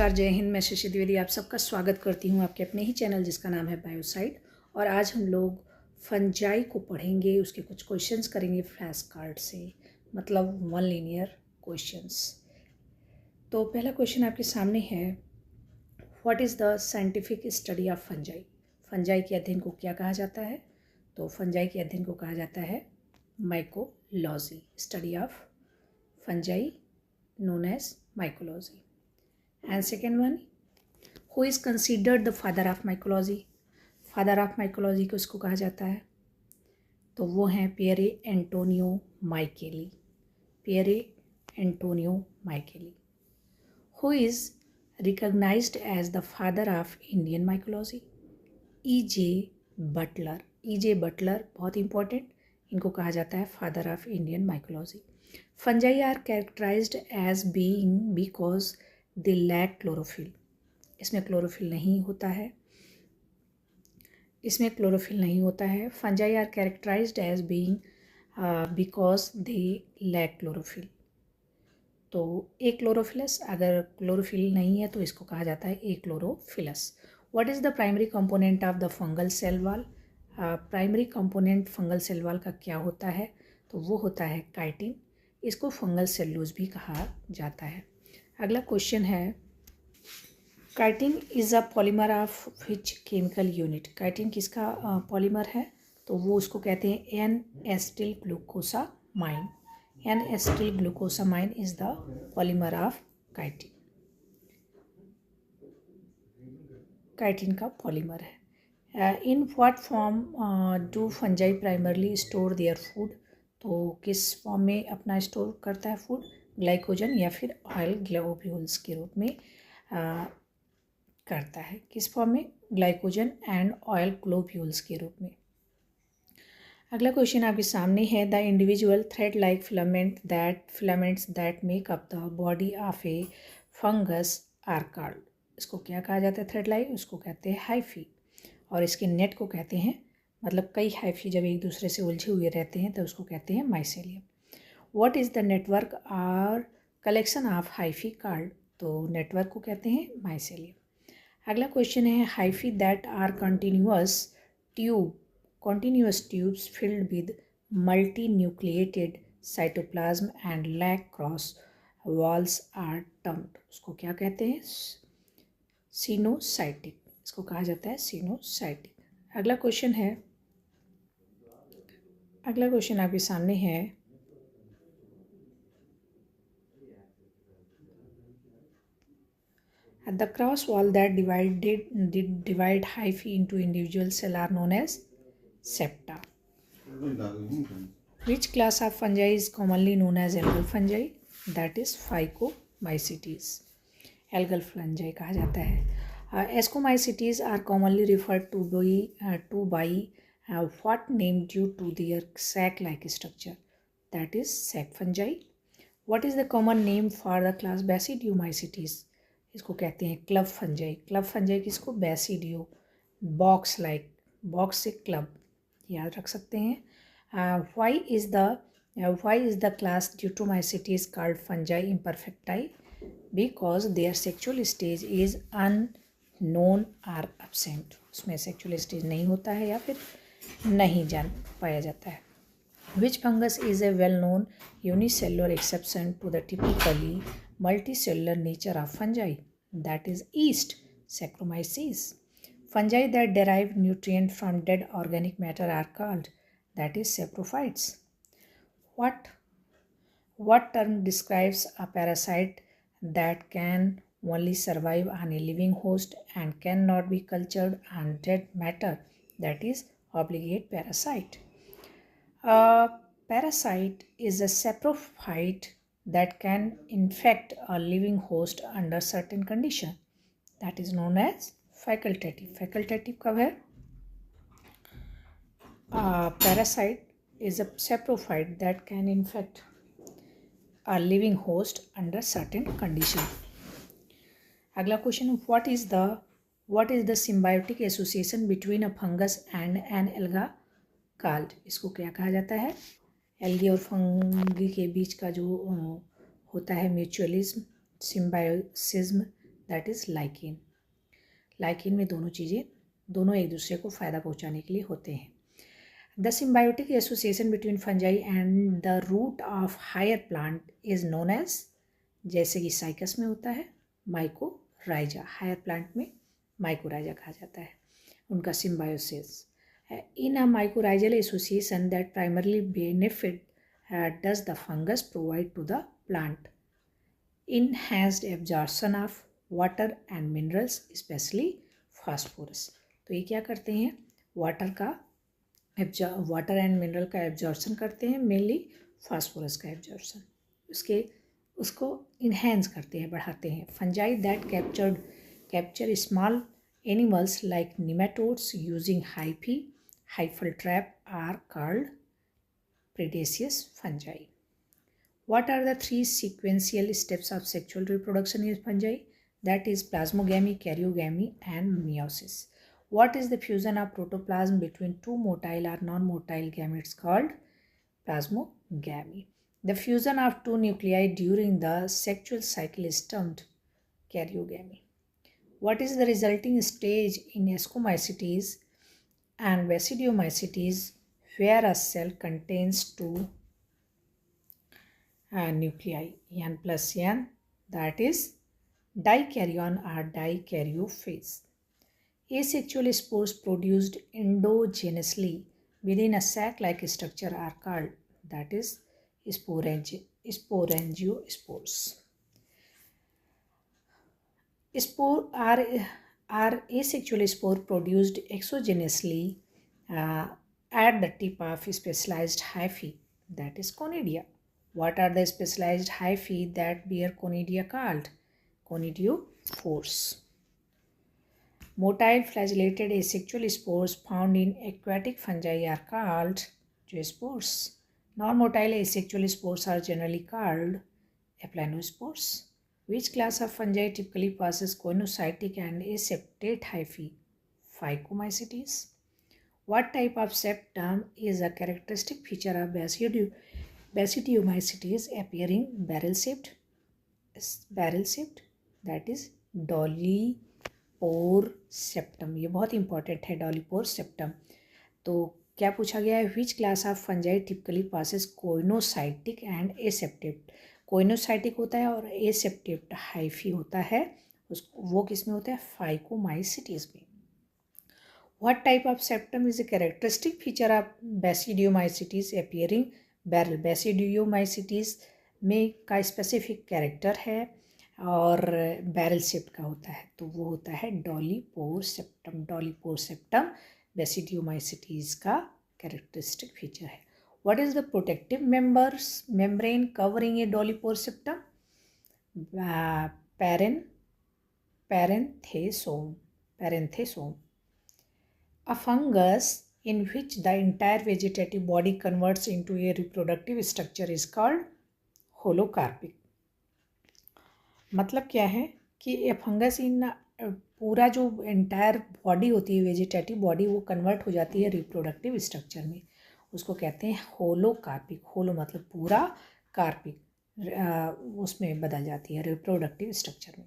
जय हिंद। मैं शशि द्विवेदी आप सबका स्वागत करती हूँ आपके अपने ही चैनल जिसका नाम है बायोसाइड। और आज हम लोग फंजाई को पढ़ेंगे, उसके कुछ क्वेश्चंस करेंगे फ्लैश कार्ड से, मतलब वन लीनियर क्वेश्चंस। तो पहला क्वेश्चन आपके सामने है, what is the scientific study of fungi. Fungi के अध्ययन को क्या कहा जाता है? तो फंजाई के अध्ययन को कहा जाता है mycology. Study of fungi known as mycology. And second one, who is considered the father of mycology? Father of mycology को इसको कहा जाता है, तो वो हैं Pierre Antonio Micheli. Pierre Antonio Micheli. Who is recognised as the father of Indian mycology? E.J. Butler. E.J. Butler बहुत important, इनको कहा जाता है father of Indian mycology. Fungi are characterised as being because they lack chlorophyll. इसमें chlorophyll नहीं होता है। Fungi are characterised as being because they lack chlorophyll. तो एक्लोरोफिलस, अगर क्लोरोफिल नहीं है तो इसको कहा जाता है achlorophyllous. What is the primary component of the fungal cell wall? Primary component fungal cell wall का क्या होता है? तो वो होता है काइटिन। इसको फंगल सेल्यूलोज भी कहा जाता है। अगला क्वेश्चन है, chitin is a polymer of which chemical unit? Chitin किसका पॉलीमर है? तो वो उसको कहते हैं N acetyl glucosamine. N acetyl glucosamine is the polymer of chitin. Chitin का पॉलीमर है। In what form do fungi primarily store their food? तो किस फॉर्म में अपना स्टोर करता है फूड? ग्लाइकोजन या फिर ऑयल ग्लोब्यूल्स के रूप में करता है। किस फॉर्म में? ग्लाइकोजन एंड ऑयल ग्लोब्यूल्स के रूप में। अगला क्वेश्चन आपके सामने है, the individual thread like filaments that make up the body of a fungus are called. इसको क्या कहा जाता है? थ्रेड लाइक, उसको कहते हैं हाइफी। और इसके नेट को कहते हैं, मतलब कई हाइफी जब एक दूसरे से उलझे हुए रहते हैं तो उसको कहते हैं mycelium. What is the network or collection of hyphae called? तो नेटवर्क को कहते हैं माइसेलियम। अगला क्वेश्चन है, hyphae that are continuous tubes filled with multinucleated cytoplasm and lack cross walls are termed. उसको क्या कहते हैं? सिनोसाइटिक। इसको कहा जाता है सिनोसाइटिक। अगला क्वेश्चन आपके सामने है, the cross wall that divide hyphae into individual cell are known as septa. Which class of fungi is commonly known as algal fungi? That is Phycomycetes. Algal fungi कहा जाता है। Ascomycetes are commonly referred to by what name due to their sac-like structure? That is sac fungi. What is the common name for the class Basidiomycetes? इसको कहते हैं club fungi. Club fungi किसको? Basidio. Box like, box से club, याद रख सकते हैं। Why is the class deuteromycetes called fungi imperfecti? Because their sexual stage is unknown or absent. उसमें सेक्चुअल स्टेज नहीं होता है या फिर नहीं जान पाया जाता है। Which fungus is a well-known unicellular exception to the typically multicellular nature of fungi? That is yeast, Saccharomyces. Fungi that derive nutrient from dead organic matter are called, that is saprophytes. What term describes a parasite that can only survive on a living host and cannot be cultured on dead matter? That is obligate parasite. A parasite is a saprophyte that can infect a living host under certain condition. That is known as facultative. Facultative कब है? A parasite is a saprophyte that can infect a living host under certain condition. अगला question, what is the symbiotic association between a fungus and an alga called? इसको क्या कहा जाता है? Algae और fungi के बीच का जो होता है mutualism, symbiosis, that is lichen. Lichen में दोनों एक दूसरे को फ़ायदा पहुंचाने के लिए होते हैं। The symbiotic association between fungi and the root of higher plant is known as, जैसे कि साइकस में होता है माइकोराइजा, हायर प्लांट में माइकोराइजा कहा जाता है उनका symbiosis. In a mycorrhizal association that primarily benefit does the fungus provide to the plant enhanced absorption of water and minerals, especially phosphorus। तो ये क्या करते हैं, वाटर एंड मिनरल का एब्जॉर्प्शन करते हैं, मेनली फास्फोरस का एब्जॉर्प्शन उसको इन्हेंस करते हैं, बढ़ाते हैं। Fungi that capture small animals like nematodes using hyphal trap are called predacious fungi. What are the 3 sequential steps of sexual reproduction in fungi? That is plasmogamy, karyogamy, and meiosis. What is the fusion of protoplasm between two motile or non-motile gametes called plasmogamy? The fusion of two nuclei during the sexual cycle is termed karyogamy. What is the resulting stage in ascomycetes and basidiomycetes where a cell contains two nuclei, n plus n, that is dikaryon or dikaryophase. Asexual spores produced endogenously within a sac-like structure are called, that is sporangiospores. Are asexual spore produced exogenously at the tip of specialized hyphae, that is conidia. What are the specialized hyphae that bear conidia called? Conidiophores. Motile flagellated asexual spores found in aquatic fungi are called zoospores. Non-motile asexual spores are generally called aplanospores. Which class of fungi typically possesses coinocytic and aseptate hyphae? Phycomycetes. What type of septum is a characteristic feature of Basidiomycetes appearing barrel-shaped, that is डॉलीपोर septum. ये बहुत important है, dolipore septum. तो क्या पूछा गया है, which class of fungi typically possesses coenocytic and aseptate. Coenocytic होता है और एसेप्टेट हाइफी होता है, वो किस में होता है, फाइकोमाइसिटीज में। What type of septum is a characteristic feature of basidiomycetes appearing barrel. Basidiomycetes में का स्पेसिफिक कैरेक्टर है और बैरल शेप का होता है, तो वो होता है dolipore septum. Dolipore septum basidiomycetes का कैरेक्टरिस्टिक फीचर है। What is the protective membrane covering a dolipore septum? Parenthesome. A fungus in which the entire vegetative body converts into a reproductive structure is called holocarpic। मतलब क्या है कि ये fungus इन पूरा जो entire body होती है, वेजिटेटिव बॉडी, वो कन्वर्ट हो जाती है रिप्रोडक्टिव स्ट्रक्चर में, उसको कहते हैं होलोकार्पिक। होलो मतलब पूरा, कार्पिक उसमें बदल जाती है, रिप्रोडक्टिव स्ट्रक्चर में।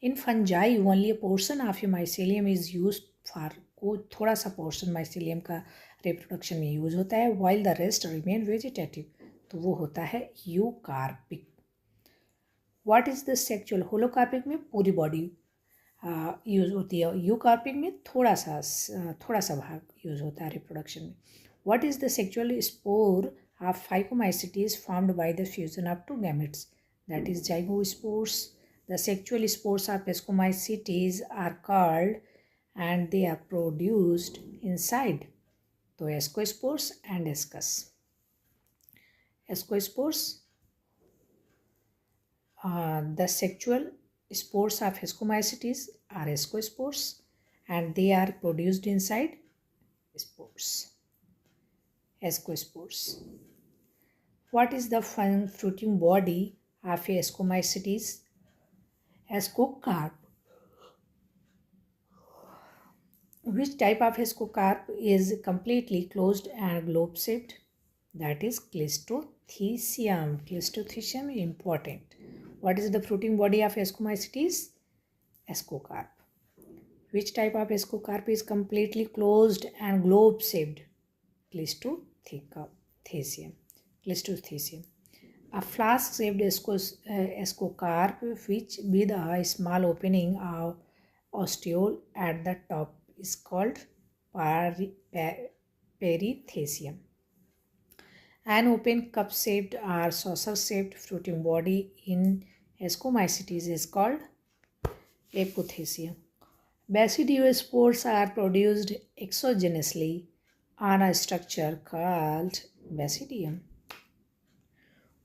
In fungi only a portion of a mycelium is use for, को थोड़ा सा पोर्शन माइसेलियम का रिप्रोडक्शन में यूज होता है, while the rest remain vegetative, तो वो होता है eucarpic. What is the sexual? Holocarpic में पूरी बॉडी यूज होती है, यूकार्पिक में थोड़ा सा भाग यूज होता है रिप्रोडक्शन में। What is the sexual spore of phycomycetes formed by the fusion of two gametes? That is zygospores. The sexual spores of ascomycetes are called and they are produced inside, तो ascospores and ascus. Ascospores, the sexual spores of Ascomycetes are ascospores and they are produced inside spores, ascospores. What is the fruiting body of Ascomycetes? Ascocarp. Which type of ascocarp is completely closed and globe-shaped? That is Cleistothecium. Cleistothecium important. What is the fruiting body of Ascomycetes? Ascocarp. Which type of ascocarp is completely closed and globe-shaped? Clistothecium. Clistothecium. A flask-shaped ascocarp which with a small opening of ostiole at the top is called perithecium. An open cup-shaped or saucer-shaped fruiting body in Ascomycetes is called apothecium. Basidiospores are produced exogenously on a structure called basidium.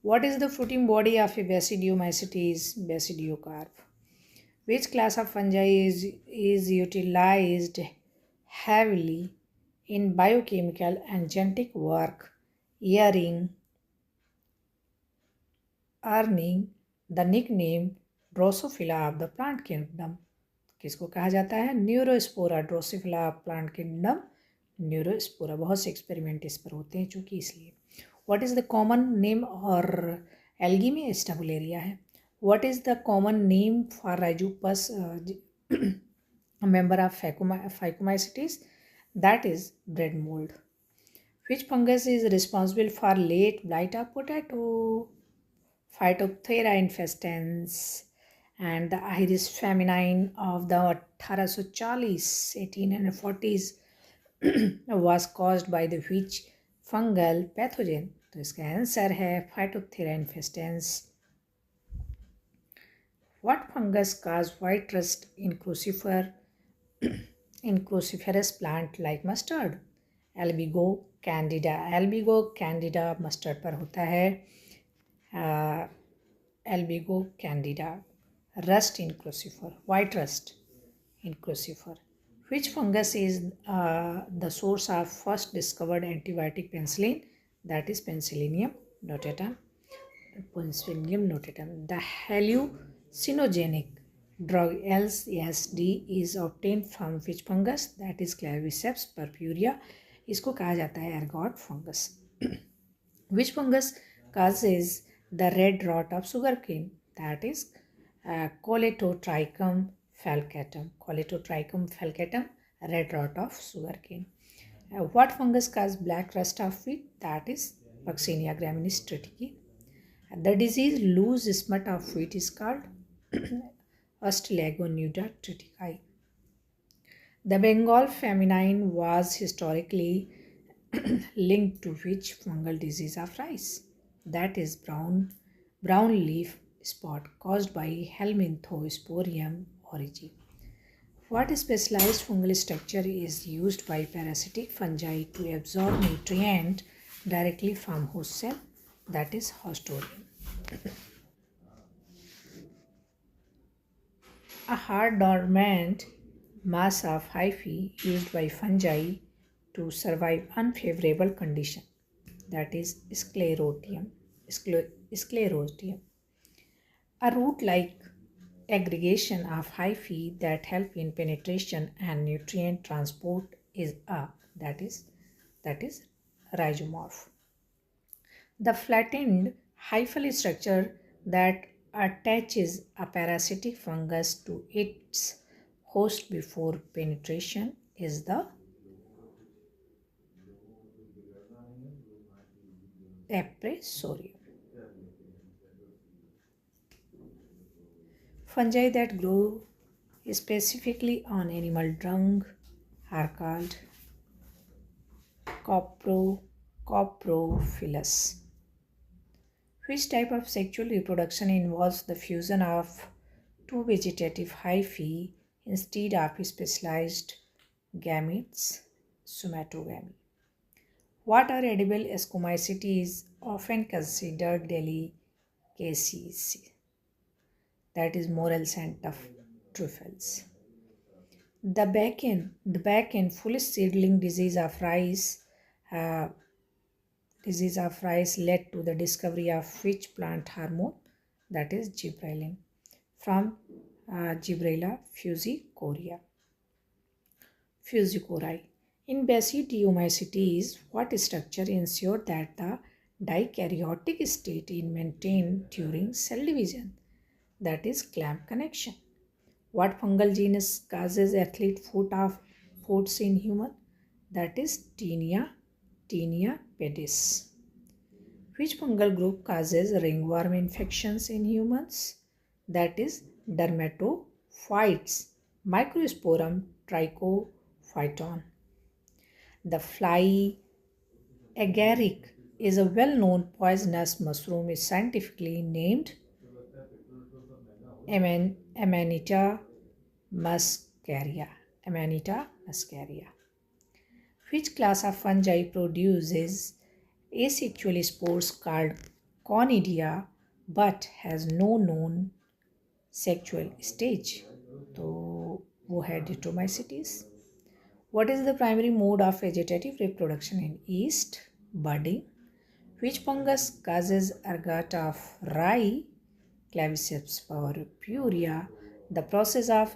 What is the fruiting body of a Basidiomycetes? Basidiocarp. Which class of fungi is utilized heavily in biochemical and genetic work, earning the nickname Drosophila of the plant kingdom? किसको कहा जाता है? Neurospora. Drosophila plant kingdom Neurospora. बहुत से experiment इस पर होते हैं चूँकि इसलिए. What is the common name? और एल्गी में स्टेबुलेरिया है. What is the common name for Rhizopus member of phycomycetes? That is bread mould. Which fungus is responsible for late blight of potato? Phytophthora infestans. And the iris feminine of the 1840s was caused by the which fungal pathogen? तो इसका answer है Phytophthora infestans. What fungus cause white rust in cruciferous plant like mustard? Albigo candida. Albigo candida mustard पर होता है. Albigo candida. Rust in crucifer. White rust in crucifer. Which fungus is the source of first discovered antibiotic penicillin? That is Penicillium notatum. Penicillium notatum. The hallucinogenic drug LSD is obtained from which fungus? That is Claviceps purpurea. इसको कहा जाता है ergot fungus. Which fungus causes the red rot of sugarcane? That is Coletotrichum falcatum. Coletotrichum falcatum, red rot of sugarcane. What fungus causes black rust of wheat? That is Vaccinia graminis triticale. The disease loose smut of wheat is called Ostlagonuda triticale. The Bengal famine was historically linked to which fungal disease of rice? That is brown leaf spot caused by Helminthosporium origin. What specialized fungal structure is used by parasitic fungi to absorb nutrient directly from host cell? That is Haustorium. A hard dormant mass of hyphae used by fungi to survive unfavorable condition. That is Sclerotium. Sclerotium. A root-like aggregation of hyphae that help in penetration and nutrient transport is that is rhizomorph. The flattened hyphal structure that attaches a parasitic fungus to its host before penetration is the Aprosorium. Fungi that grow specifically on animal dung are called coprophilous. Which type of sexual reproduction involves the fusion of two vegetative hyphae instead of specialized gametes? Somatogamy. What are edible Ascomycetes often considered delicacies? That is moral scent of truffles. The back end foolish seedling disease of rice led to the discovery of which plant hormone? That is gibberellin from Gibberella fusicori. In Basidiomycetes, what structure ensured that the dikaryotic state is maintained during cell division? That is clamp connection. What fungal genus causes athlete foots in human? That is Tinea pedis. Which fungal group causes ringworm infections in humans? That is dermatophytes, Microsporum trichophyton. The fly agaric is a well-known poisonous mushroom is scientifically named Amanita muscaria. Amanita muscaria. Which class of fungi produces asexual spores called conidia but has no known sexual stage? तो वो है Diatomycetes. What is the primary mode of vegetative reproduction in yeast? Budding. Which fungus causes ergot of rye? Claviceps purpurea. The process of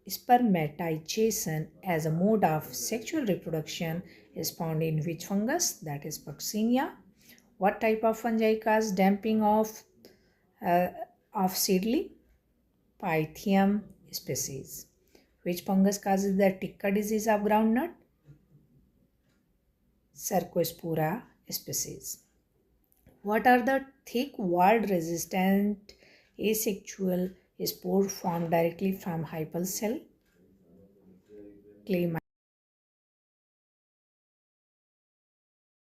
spermatization as a mode of sexual reproduction is found in which fungus? That is Puccinia. What type of fungi cause damping of seedling? Pythium species. Which fungus causes the ticca disease of groundnut? Cercospora species. What are the thick-walled resistant asexual spores formed directly from hyphal cell? Clay